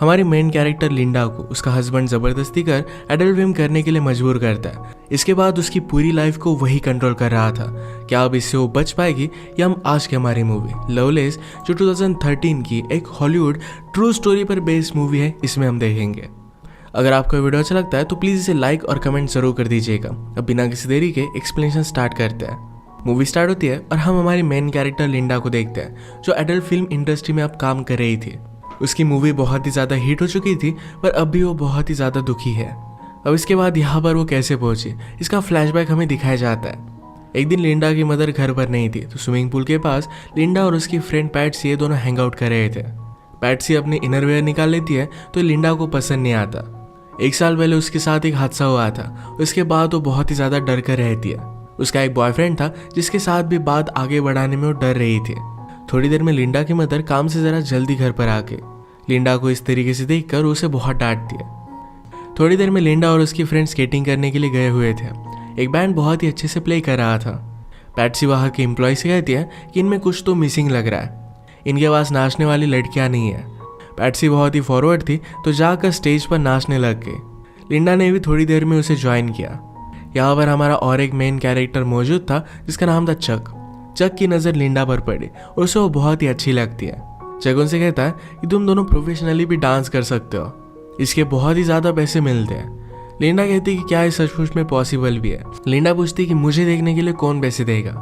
हमारी main character Linda को उसका हस्बैंड जबरदस्ती कर एडल्ट फिल्म करने के लिए मजबूर करता है। इसके बाद उसकी पूरी लाइफ को वही कंट्रोल कर रहा था। क्या अब इससे वो बच पाएगी, या हम आज की हमारी मूवी लवलेस जो 2013 की एक हॉलीवुड ट्रू स्टोरी पर बेस्ड मूवी है, इसमें हम देखेंगे। अगर आपको वीडियो अच्छा लगता है तो प्लीज़ इसे लाइक और कमेंट जरूर कर दीजिएगा। अब बिना किसी देरी के एक्सप्लेनेशन स्टार्ट करते हैं। मूवी स्टार्ट होती है और हम हमारी मेन कैरेक्टर लिंडा को देखते हैं, जो एडल्ट फिल्म इंडस्ट्री में अब काम कर रही थी। उसकी मूवी बहुत ही ज़्यादा हिट हो चुकी थी, पर अब भी वो बहुत ही ज़्यादा दुखी है। अब इसके बाद यहाँ पर वो कैसे पहुंची, इसका फ्लैशबैक हमें दिखाया जाता है। एक दिन लिंडा की मदर घर पर नहीं थी, तो स्विमिंग पूल के पास लिंडा और उसकी फ्रेंड पैट्सी ये दोनों हैंग आउट कर रहे थे। पैट्सी अपनी इनरवेयर निकाल लेती है तो लिंडा को पसंद नहीं आता। 1 साल पहले उसके साथ एक हादसा हुआ था, उसके बाद वो बहुत ही ज़्यादा डर कर रहती है। उसका एक बॉयफ्रेंड था जिसके साथ भी बात आगे बढ़ाने में वो डर रही थी। थोड़ी देर में लिंडा की मदर काम से ज़रा जल्दी घर पर आके लिंडा को इस तरीके से देखकर उसे बहुत डांटती है। थोड़ी देर में लिंडा और उसकी फ्रेंड स्केटिंग करने के लिए गए हुए थे। एक बैंड बहुत ही अच्छे से प्ले कर रहा था। पैट्सी वहाँ के एम्प्लॉय से कहती है कि इनमें कुछ तो मिसिंग लग रहा है, इनके पास नाचने वाली लड़कियाँ नहीं है। पैट्सी बहुत ही फॉरवर्ड थी तो जाकर स्टेज पर नाचने लग गई। लिंडा ने भी थोड़ी देर में उसे ज्वाइन किया। यहाँ पर हमारा और एक मेन कैरेक्टर मौजूद था जिसका नाम था चक। चक की नज़र लिंडा पर पड़ी और उसे वो बहुत ही अच्छी लगती है। चक उनसे कहता है कि तुम दोनों प्रोफेशनली भी डांस कर सकते हो, इसके बहुत ही ज़्यादा पैसे मिलते हैं। लिंडा कहती कि क्या ये सचमुच में पॉसिबल भी है। लिंडा पूछती कि मुझे देखने के लिए कौन पैसे देगा।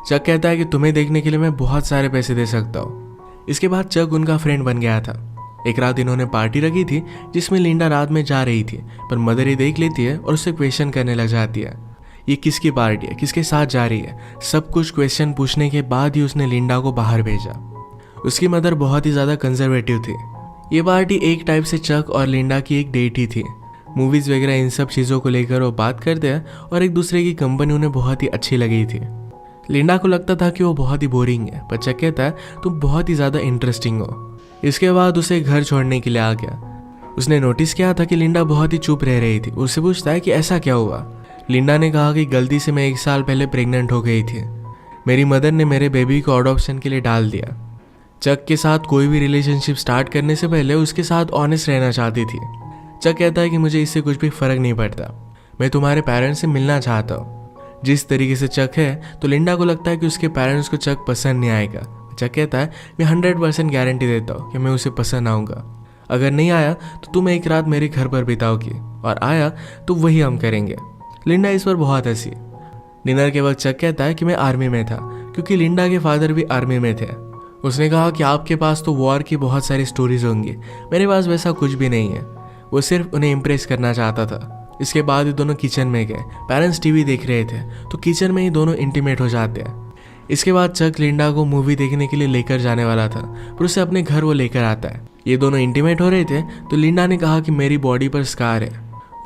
चक कहता है कि तुम्हें देखने के लिए मैं बहुत सारे पैसे दे सकता हूँ। इसके बाद चक उनका फ्रेंड बन गया था। एक रात इन्होंने पार्टी रखी थी जिसमें लिंडा रात में जा रही थी, पर मदर ये देख लेती है और उससे क्वेश्चन करने लग जाती है। ये किसकी पार्टी है, किसके साथ जा रही है, सब कुछ क्वेश्चन पूछने के बाद ही उसने लिंडा को बाहर भेजा। उसकी मदर बहुत ही ज़्यादा कंजर्वेटिव थी। ये पार्टी एक टाइप से चक और लिंडा की एक डेट ही थी। मूवीज़ वगैरह इन सब चीज़ों को लेकर वो बात करते हैं और एक दूसरे की कंपनी उन्हें बहुत ही अच्छी लगी थी। लिंडा को लगता था कि वो बहुत ही बोरिंग है, पर चक कहता है तुम बहुत ही ज़्यादा इंटरेस्टिंग हो। इसके बाद उसे घर छोड़ने के लिए आ गया। उसने नोटिस किया था कि लिंडा बहुत ही चुप रह रही थी। उससे पूछता है कि ऐसा क्या हुआ। लिंडा ने कहा कि गलती से मैं 1 साल पहले प्रेग्नेंट हो गई थी, मेरी मदर ने मेरे बेबी को अडॉप्शन के लिए डाल दिया। चक के साथ कोई भी रिलेशनशिप स्टार्ट करने से पहले उसके साथ ऑनेस्ट रहना चाहती थी। चक कहता है कि मुझे इससे कुछ भी फर्क नहीं पड़ता, मैं तुम्हारे पेरेंट्स से मिलना चाहता हूँ। जिस तरीके से चक है तो लिंडा को लगता है कि उसके पेरेंट्स को चक पसंद नहीं आएगा। चक कहता है मैं 100% गारंटी देता हूँ कि मैं उसे पसंद आऊँगा। अगर नहीं आया तो तुम एक रात मेरे घर पर बिताओगी, और आया तो वही हम करेंगे। लिंडा इस पर बहुत हंसी। डिनर के वक्त चक कहता है कि मैं आर्मी में था, क्योंकि लिंडा के फादर भी आर्मी में थे। उसने कहा कि आपके पास तो वॉर की बहुत सारी स्टोरीज होंगी, मेरे पास वैसा कुछ भी नहीं है। वो सिर्फ उन्हें इम्प्रेस करना चाहता था। इसके बाद ही दोनों किचन में गए। पेरेंट्स टीवी देख रहे थे तो किचन में ही दोनों इंटीमेट हो जाते हैं। इसके बाद चक लिंडा को मूवी देखने के लिए लेकर जाने वाला था, पर उसे अपने घर वो लेकर आता है। ये दोनों इंटीमेट हो रहे थे तो लिंडा ने कहा कि मेरी बॉडी पर स्कार है।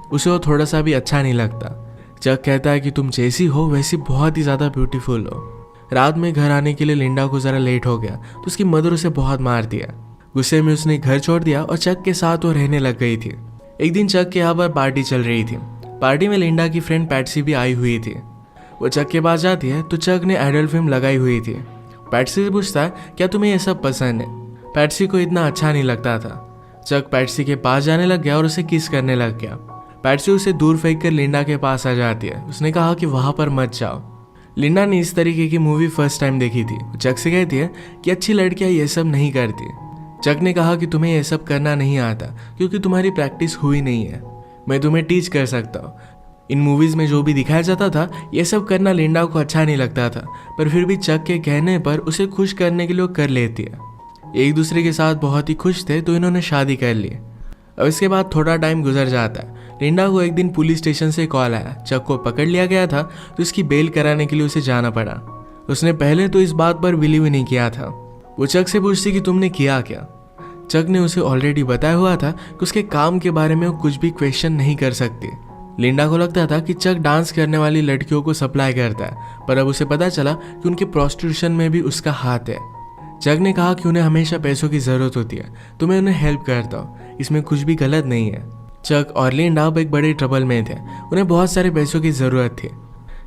उसे वो थोड़ा सा भी अच्छा नहीं लगता। चक कहता है कि तुम जैसी हो वैसी बहुत ही ज़्यादा ब्यूटीफुल हो। रात में घर आने के लिए लिंडा को ज़रा लेट हो गया तो उसकी मदर उसे बहुत मार दिया। गुस्से में उसने घर छोड़ दिया और चक के साथ वो रहने लग गई थी। एक दिन चक के यहाँ पर पार्टी चल रही थी। पार्टी में लिंडा की फ्रेंड पैट्सी भी आई हुई थी। वो चक के पास जाती है तो चक ने एडल्ट फिल्म लगाई हुई थी। पैट्सी से पूछता है क्या तुम्हें ये सब पसंद है। पैट्सी को इतना अच्छा नहीं लगता था। चक पैट्सी के पास जाने लग गया और उसे किस करने लग गया। पैट्सी उसे दूर फेंक कर लिंडा के पास आ जाती है। उसने कहा कि वहाँ पर मत जाओ। लिंडा ने इस तरीके की मूवी फर्स्ट टाइम देखी थी। चक से कहती है कि अच्छी लड़कियाँ ये सब नहीं करती। चक ने कहा कि तुम्हें ये सब करना नहीं आता क्योंकि तुम्हारी प्रैक्टिस हुई नहीं है, मैं तुम्हें टीच कर सकता हूँ। इन मूवीज़ में जो भी दिखाया जाता था ये सब करना लिंडा को अच्छा नहीं लगता था, पर फिर भी चक के कहने पर उसे खुश करने के लिए वो कर लेती है। एक दूसरे के साथ बहुत ही खुश थे तो इन्होंने शादी कर ली। अब इसके बाद थोड़ा टाइम गुजर जाता है। लिंडा को एक दिन पुलिस स्टेशन से कॉल आया। चक को पकड़ लिया गया था तो उसकी बेल कराने के लिए उसे जाना पड़ा। उसने पहले तो इस बात पर बिलीव नहीं किया था। वो चक से पूछती कि तुमने किया क्या। चक ने उसे ऑलरेडी बताया हुआ था कि उसके काम के बारे में वो कुछ भी क्वेश्चन नहीं कर सकती। लिंडा को लगता था कि चक डांस करने वाली लड़कियों को सप्लाई करता है, पर अब उसे पता चला कि उनके प्रोस्टिट्यूशन में भी उसका हाथ है। चक ने कहा कि उन्हें हमेशा पैसों की ज़रूरत होती है तो मैं उन्हें हेल्प करता हूँ, इसमें कुछ भी गलत नहीं है। चक और लिंडा अब एक बड़े ट्रबल में थे, उन्हें बहुत सारे पैसों की ज़रूरत थी।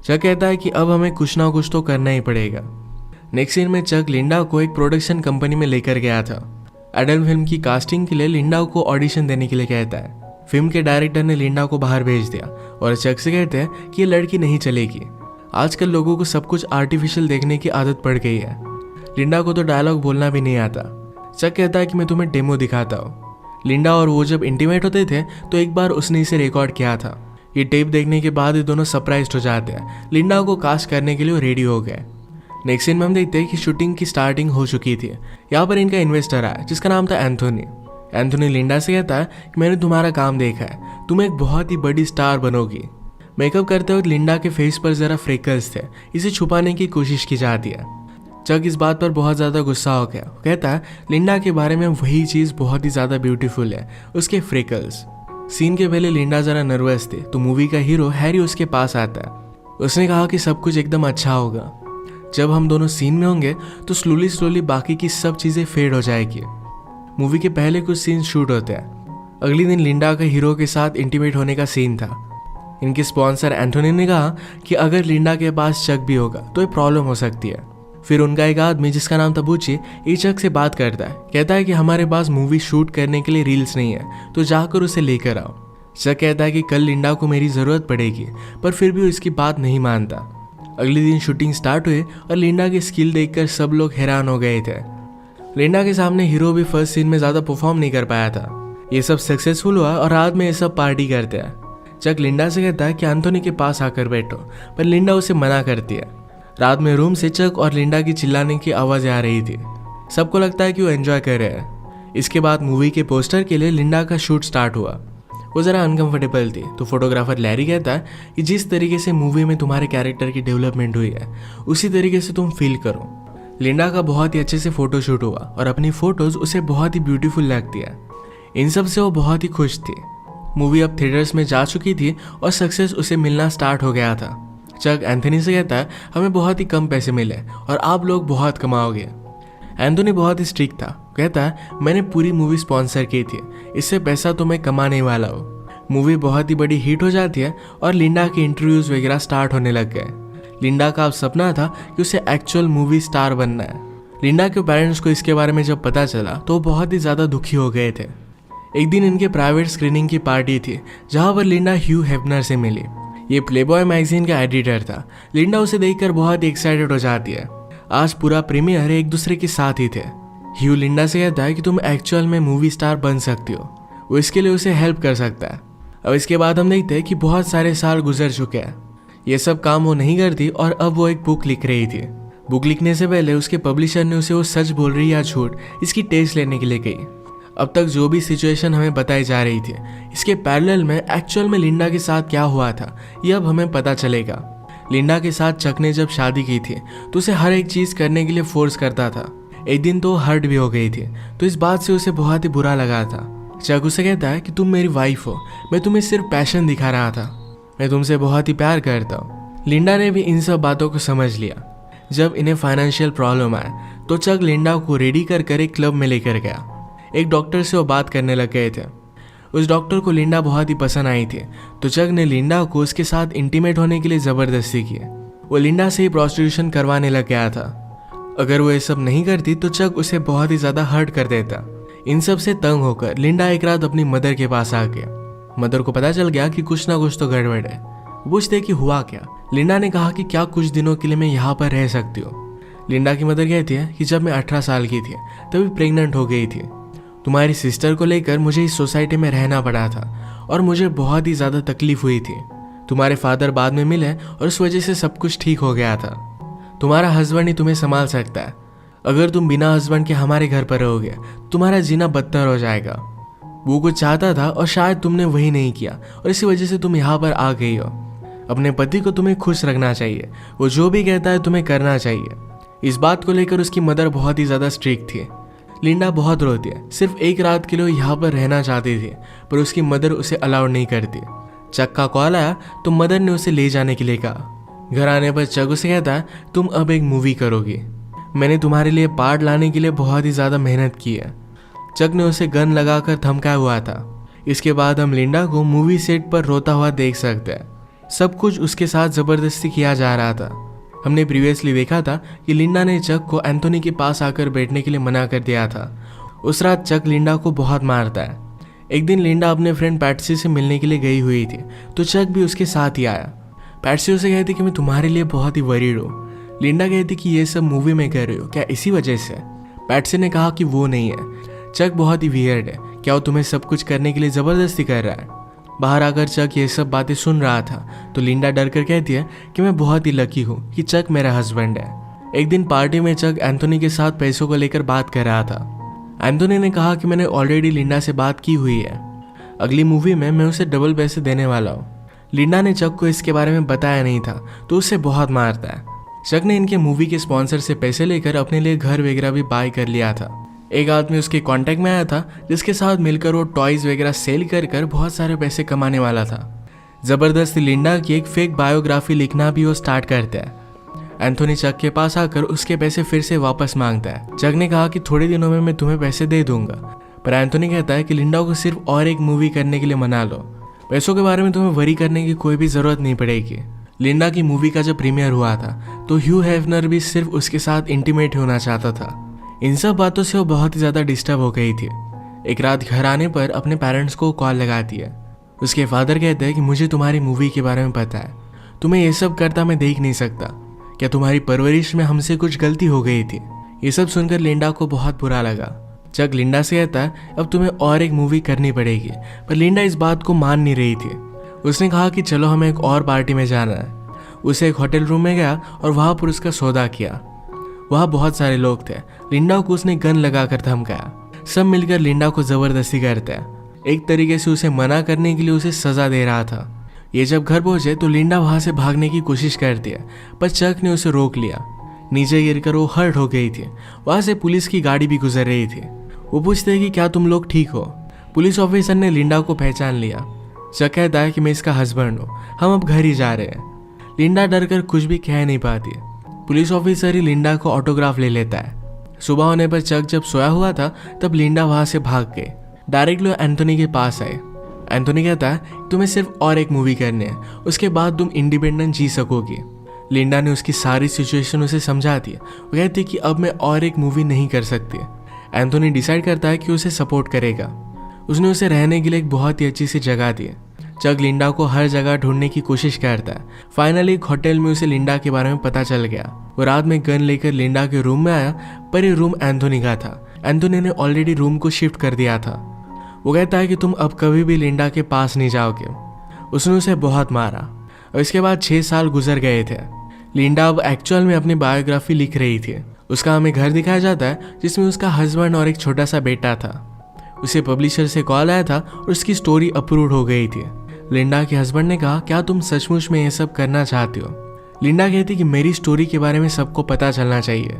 चक कहता है कि अब हमें कुछ ना कुछ तो करना ही पड़ेगा। नेक्स्ट सीन में चक लिंडा को एक प्रोडक्शन कंपनी में लेकर गया था। एडल फिल्म की कास्टिंग के लिए लिंडा को ऑडिशन देने के लिए कहता है। फिल्म के डायरेक्टर ने लिंडा को बाहर भेज दिया और चक से कहते हैं कि ये लड़की नहीं चलेगी। आजकल लोगों को सब कुछ आर्टिफिशियल देखने की आदत पड़ गई है। लिंडा को तो डायलॉग बोलना भी नहीं आता। चक कहता है कि मैं तुम्हें डेमो दिखाता हूँ। लिंडा और वो जब इंटीमेट होते थे तो एक बार उसने इसे रिकॉर्ड किया था। ये टेप देखने के बाद ये दोनों सरप्राइज्ड हो जाते हैं। लिंडा को कास्ट करने के लिए वो रेडी हो गए। नेक्स्ट सीन में हम देखते हैं कि शूटिंग की स्टार्टिंग हो चुकी थी। यहाँ पर इनका इन्वेस्टर आया जिसका नाम था एंथोनी। एंथोनी लिंडा से कहता है कि मैंने तुम्हारा काम देखा है, तुम एक बहुत ही बड़ी स्टार बनोगी। मेकअप करते वक्त लिंडा के फेस पर जरा फ्रेकल्स थे, इसे छुपाने की कोशिश की जाती है। चक इस बात पर बहुत ज़्यादा गुस्सा हो गया। कहता है लिंडा के बारे में वही चीज़ बहुत ही ज़्यादा ब्यूटीफुल है, उसके फ्रेकल्स। सीन के पहले लिंडा ज़रा नर्वस थी तो मूवी का हीरो हैरी उसके पास आता है। उसने कहा कि सब कुछ एकदम अच्छा होगा। जब हम दोनों सीन में होंगे तो स्लोली बाकी की सब चीज़ें फेड हो जाएगी। मूवी के पहले कुछ सीन शूट होते हैं। अगले दिन लिंडा का हीरो के साथ इंटीमेट होने का सीन था। इनके स्पॉन्सर एंथोनी ने कहा कि अगर लिंडा के पास चक भी होगा तो ये प्रॉब्लम हो सकती है। फिर उनका एक आदमी जिसका नाम था बूची ये चक से बात करता है। कहता है कि हमारे पास मूवी शूट करने के लिए रील्स नहीं है तो जाकर उसे लेकर आओ। चक कहता है कि कल लिंडा को मेरी ज़रूरत पड़ेगी, पर फिर भी उसकी बात नहीं मानता। अगले दिन शूटिंग स्टार्ट हुई और लिंडा की स्किल देखकर सब लोग हैरान हो गए थे। लिंडा के सामने हीरो भी फर्स्ट सीन में ज़्यादा परफॉर्म नहीं कर पाया था। ये सब सक्सेसफुल हुआ और रात में ये सब पार्टी करते हैं। चक लिंडा से कहता है कि एंथोनी के पास आकर बैठो, पर लिंडा उसे मना करती है। रात में रूम से चक और लिंडा की चिल्लाने की आवाज़ें आ रही थी। सबको लगता है कि वो एंजॉय कर रहे हैं। इसके बाद मूवी के पोस्टर के लिए लिंडा का शूट स्टार्ट हुआ। वो ज़रा अनकंफर्टेबल थी तो फोटोग्राफर लैरी कहता है कि जिस तरीके से मूवी में तुम्हारे कैरेक्टर की डेवलपमेंट हुई है उसी तरीके से तुम फील करो। लिंडा का बहुत ही अच्छे से फोटोशूट हुआ और अपनी फोटोज उसे बहुत ही ब्यूटीफुल लगती है। इन सब से वो बहुत ही खुश थी। मूवी अब थिएटर्स में जा चुकी थी और सक्सेस उसे मिलना स्टार्ट हो गया था। चक एंथोनी से कहता है हमें बहुत ही कम पैसे मिले और आप लोग बहुत कमाओगे। एंथोनी बहुत ही स्ट्रिक्ट था। कहता है मैंने पूरी मूवी स्पॉन्सर की थी, इससे पैसा तो मैं कमाने वाला हूँ। मूवी बहुत ही बड़ी हिट हो जाती है और लिंडा के इंटरव्यूज वगैरह स्टार्ट होने लग गए। लिंडा का अब सपना था कि उसे एक्चुअल मूवी स्टार बनना है। लिंडा के पेरेंट्स को इसके बारे में जब पता चला तो वो बहुत ही ज़्यादा दुखी हो गए थे। एक दिन इनके प्राइवेट स्क्रीनिंग की पार्टी थी जहाँ पर लिंडा ह्यू हेफनर से मिली। ये प्लेबॉय मैगजीन का एडिटर था। लिंडा उसे देखकर बहुत ही एक्साइटेड हो जाती है। आज पूरा प्रीमियर एक दूसरे के साथ ही थे। ह्यू लिंडा से कहता है कि तुम एक्चुअल में मूवी स्टार बन सकती हो। वो इसके लिए उसे हेल्प कर सकता है। अब इसके बाद हम देखते हैं कि बहुत सारे साल गुजर चुके हैं। ये सब काम वो नहीं करती और अब वो एक बुक लिख रही थी। बुक लिखने से पहले उसके पब्लिशर ने उसे वो सच बोल रही या झूठ इसकी टेस्ट लेने के लिए कही। अब तक जो भी सिचुएशन हमें बताई जा रही थी इसके पैरेलल में एक्चुअल में लिंडा के साथ क्या हुआ था ये अब हमें पता चलेगा। लिंडा के साथ चक ने जब शादी की थी तो उसे हर एक चीज़ करने के लिए फोर्स करता था। एक दिन तो हर्ट भी हो गई थी तो इस बात से उसे बहुत ही बुरा लगा था। चक उसे कहता है कि तुम मेरी वाइफ हो, मैं तुम्हें सिर्फ पैशन दिखा रहा था, मैं तुमसे बहुत ही प्यार करता हूँ। लिंडा ने भी इन सब बातों को समझ लिया। जब इन्हें फाइनेंशियल प्रॉब्लम आए तो चक लिंडा को रेडी कर एक क्लब में लेकर गया। एक डॉक्टर से वो बात करने लग गए थे। उस डॉक्टर को लिंडा बहुत ही पसंद आई थी तो चक ने लिंडा को उसके साथ इंटीमेट होने के लिए ज़बरदस्ती की। वो लिंडा से ही प्रोस्टिट्यूशन करवाने लग गया था। अगर वो ये सब नहीं करती तो चक उसे बहुत ही ज़्यादा हर्ट कर देता। इन सब से तंग होकर लिंडा एक रात अपनी मदर के पास आ गया। मदर को पता चल गया कि कुछ ना कुछ तो गड़बड़ है। पूछते कि हुआ क्या। लिंडा ने कहा कि क्या कुछ दिनों के लिए मैं यहाँ पर रह सकती हूँ। लिंडा की मदर कहती है कि जब मैं 18 साल की थी तभी प्रेग्नेंट हो गई थी। तुम्हारी सिस्टर को लेकर मुझे इस सोसाइटी में रहना पड़ा था और मुझे बहुत ही ज़्यादा तकलीफ हुई थी। तुम्हारे फादर बाद में मिले और उस वजह से सब कुछ ठीक हो गया था। तुम्हारा हस्बैंड ही तुम्हें संभाल सकता है। अगर तुम बिना हस्बैंड के हमारे घर पर रहोगे तुम्हारा जीना बदतर हो जाएगा। वो कुछ चाहता था और शायद तुमने वही नहीं किया और इसी वजह से तुम यहाँ पर आ गई हो। अपने पति को तुम्हें खुश रखना चाहिए, वो जो भी कहता है तुम्हें करना चाहिए। इस बात को लेकर उसकी मदर बहुत ही ज़्यादा स्ट्रिक्ट थी। लिंडा बहुत रोती है। सिर्फ एक रात के लिए यहाँ पर रहना चाहती थी पर उसकी मदर उसे अलाउड नहीं करती। चक का कॉल आया तो मदर ने उसे ले जाने के लिए कहा। घर आने पर चक उसे कहता है तुम अब एक मूवी करोगी। मैंने तुम्हारे लिए पार्ट लाने के लिए बहुत ही ज़्यादा मेहनत की है। चक ने उसे गन लगाकर धमकाया हुआ था। इसके बाद हम लिंडा को मूवी सेट पर रोता हुआ देख सकते हैं। सब कुछ उसके साथ ज़बरदस्ती किया जा रहा था। हमने प्रीवियसली देखा था कि लिंडा ने चक को एंथोनी के पास आकर बैठने के लिए मना कर दिया था। उस रात चक लिंडा को बहुत मारता है। एक दिन लिंडा अपने फ्रेंड पैट्सी से मिलने के लिए गई हुई थी, तो चक भी उसके साथ ही आया। पैट्सी उसे कहती कि मैं तुम्हारे लिए बहुत ही वरीड हूँ। लिंडा कहती कि ये सब मूवी में कर रही हो क्या इसी वजह से? पैट्सी ने कहा कि वो नहीं है, चक बहुत ही वियर्ड है, क्या वो तुम्हें सब कुछ करने के लिए ज़बरदस्ती कर रहा है? बाहर आकर चक ये सब बातें सुन रहा था, तो लिंडा डर कर कहती है कि मैं बहुत ही लकी हूँ कि चक मेरा हस्बैंड है। एक दिन पार्टी में चक एंथोनी के साथ पैसों को लेकर बात कर रहा था। एंथोनी ने कहा कि मैंने ऑलरेडी लिंडा से बात की हुई है, अगली मूवी में मैं उसे डबल पैसे देने वाला हूँ। लिंडा ने चक को इसके बारे में बताया नहीं था, तो उसे बहुत मारता है। चक ने इनके मूवी के स्पॉन्सर से पैसे लेकर अपने लिए घर वगैरह भी बाय कर लिया था। एक आदमी उसके कांटेक्ट में आया था, जिसके साथ मिलकर वो टॉयज वगैरह सेल कर कर बहुत सारे पैसे कमाने वाला था। जबरदस्ती लिंडा की एक फेक बायोग्राफी लिखना भी वो स्टार्ट करता है। एंथोनी चक के पास आकर उसके पैसे फिर से वापस मांगता है। चक ने कहा कि थोड़े दिनों में मैं तुम्हें पैसे दे दूंगा, पर एंथोनी कहता है कि लिंडा को सिर्फ और एक मूवी करने के लिए मना लो, पैसों के बारे में तुम्हें वरी करने की कोई भी जरूरत नहीं पड़ेगी। लिंडा की मूवी का जब प्रीमियर हुआ था, तो ह्यू हेफनर भी सिर्फ उसके साथ इंटीमेट होना चाहता था। इन सब बातों से वो बहुत ही ज़्यादा डिस्टर्ब हो गई थी। एक रात घर आने पर अपने पेरेंट्स को कॉल लगाती है। उसके फादर कहते हैं कि मुझे तुम्हारी मूवी के बारे में पता है, तुम्हें ये सब करता मैं देख नहीं सकता, क्या तुम्हारी परवरिश में हमसे कुछ गलती हो गई थी? ये सब सुनकर लिंडा को बहुत बुरा लगा। चक लिंडा से कहता है अब तुम्हें और एक मूवी करनी पड़ेगी, पर लिंडा इस बात को मान नहीं रही थी। उसने कहा कि चलो हमें एक और पार्टी में जाना है। उसे एक होटल रूम में गया और वहाँ पर उसका सौदा किया। वहाँ बहुत सारे लोग थे। लिंडा को उसने गन लगाकर धमकाया। सब मिलकर लिंडा को जबरदस्ती करते हैं। एक तरीके से उसे मना करने के लिए उसे सजा दे रहा था। ये जब घर पहुंचे तो लिंडा वहां से भागने की कोशिश करती है, पर चक ने उसे रोक लिया। नीचे गिरकर वो हर्ट हो गई थी। वहां से पुलिस की गाड़ी भी गुजर रही थी। वो पूछते हैं कि क्या तुम लोग ठीक हो? पुलिस ऑफिसर ने लिंडा को पहचान लिया। चक कहता है कि मैं इसका हस्बैंड हूँ, हम अब घर ही जा रहे हैं। लिंडा डर कर कुछ भी कह नहीं पाती। पुलिस ऑफिसर ही लिंडा को ऑटोग्राफ ले लेता है। सुबह होने पर चक जब सोया हुआ था, तब लिंडा वहां से भाग गई। डायरेक्टली एंथोनी के पास आए। एंथोनी कहता है तुम्हें सिर्फ और एक मूवी करनी है, उसके बाद तुम इंडिपेंडेंट जी सकोगी। लिंडा ने उसकी सारी सिचुएशन उसे समझा दी। वो कहती कि अब मैं और एक मूवी नहीं कर सकती। एंथोनी डिसाइड करता है कि उसे सपोर्ट करेगा। उसने उसे रहने के लिए एक बहुत ही अच्छी सी जगह दी। चक लिंडा को हर जगह ढूंढने की कोशिश करता है। फाइनली एक होटल में उसे लिंडा के बारे में पता चल गया। वो रात में गन लेकर लिंडा के रूम में आया, पर ये रूम एंथोनी का था। एंथोनी ने ऑलरेडी रूम को शिफ्ट कर दिया था। वो कहता है कि तुम अब कभी भी लिंडा के पास नहीं जाओगे। उसने उसे बहुत मारा और इसके बाद 6 साल गुजर गए थे। लिंडा अब एक्चुअल में अपनी बायोग्राफी लिख रही थी। उसका हमें घर दिखाया जाता है, जिसमें उसका हस्बैंड और एक छोटा सा बेटा था। उसे पब्लिशर से कॉल आया था और उसकी स्टोरी अप्रूव हो गई थी। लिंडा के हस्बैंड ने कहा क्या तुम सचमुच में ये सब करना चाहती हो? लिंडा कहती कि मेरी स्टोरी के बारे में सबको पता चलना चाहिए।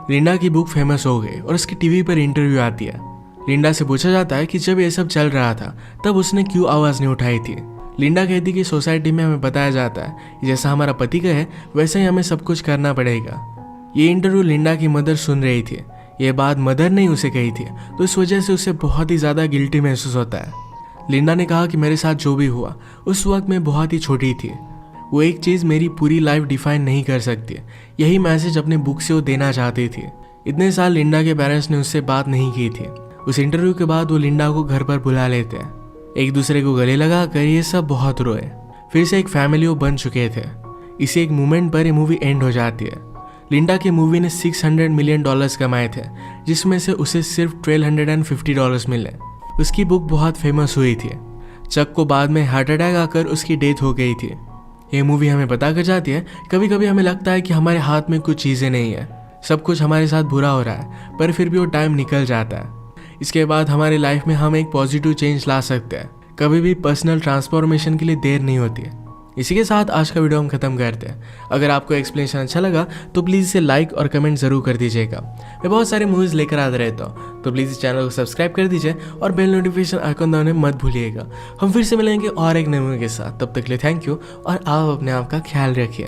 लिंडा की बुक फेमस हो गई और उसकी टीवी पर इंटरव्यू आती है। लिंडा से पूछा जाता है कि जब ये सब चल रहा था तब उसने क्यों आवाज़ नहीं उठाई थी। लिंडा कहती कि सोसाइटी में हमें बताया जाता है जैसा हमारा पति कहे वैसे ही हमें सब कुछ करना पड़ेगा। ये इंटरव्यू लिंडा की मदर सुन रही थी। ये बात मदर ने उसे कही थी, तो इस वजह से उसे बहुत ही ज़्यादा गिल्टी महसूस होता है। लिंडा ने कहा कि मेरे साथ जो भी हुआ उस वक्त मैं बहुत ही छोटी थी। वो एक चीज़ मेरी पूरी लाइफ डिफाइन नहीं कर सकती। यही मैसेज अपने बुक से वो देना चाहती थी। इतने साल लिंडा के पेरेंट्स ने उससे बात नहीं की थी। उस इंटरव्यू के बाद वो लिंडा को घर पर बुला लेते हैं। एक दूसरे को गले लगा कर ये सब बहुत रोए। फिर से एक फैमिली वो बन चुके थे। इसी एक मोमेंट पर ये मूवी एंड हो जाती है। लिंडा की मूवी ने $600 मिलियन कमाए थे, जिसमें से उसे सिर्फ $1,250 मिले। उसकी बुक बहुत फेमस हुई थी। चक को बाद में हार्ट अटैक आकर उसकी डेथ हो गई थी। ये मूवी हमें बता कर जाती है कभी कभी हमें लगता है कि हमारे हाथ में कुछ चीज़ें नहीं है, सब कुछ हमारे साथ बुरा हो रहा है, पर फिर भी वो टाइम निकल जाता है। इसके बाद हमारी लाइफ में हम एक पॉजिटिव चेंज ला सकते हैं। कभी भी पर्सनल ट्रांसफॉर्मेशन के लिए देर नहीं होती है। इसी के साथ आज का वीडियो हम खत्म करते हैं। अगर आपको एक्सप्लेनेशन अच्छा लगा तो प्लीज़ इसे लाइक और कमेंट ज़रूर कर दीजिएगा। मैं बहुत सारे मूवीज़ लेकर आता रहता हूँ, तो प्लीज़ इस चैनल को सब्सक्राइब कर दीजिए और बेल नोटिफिकेशन आइकन दबाने मत भूलिएगा। हम फिर से मिलेंगे और एक नए मूवी के साथ। तब तक के लिए थैंक यू और आप अपने आप का ख्याल रखिए।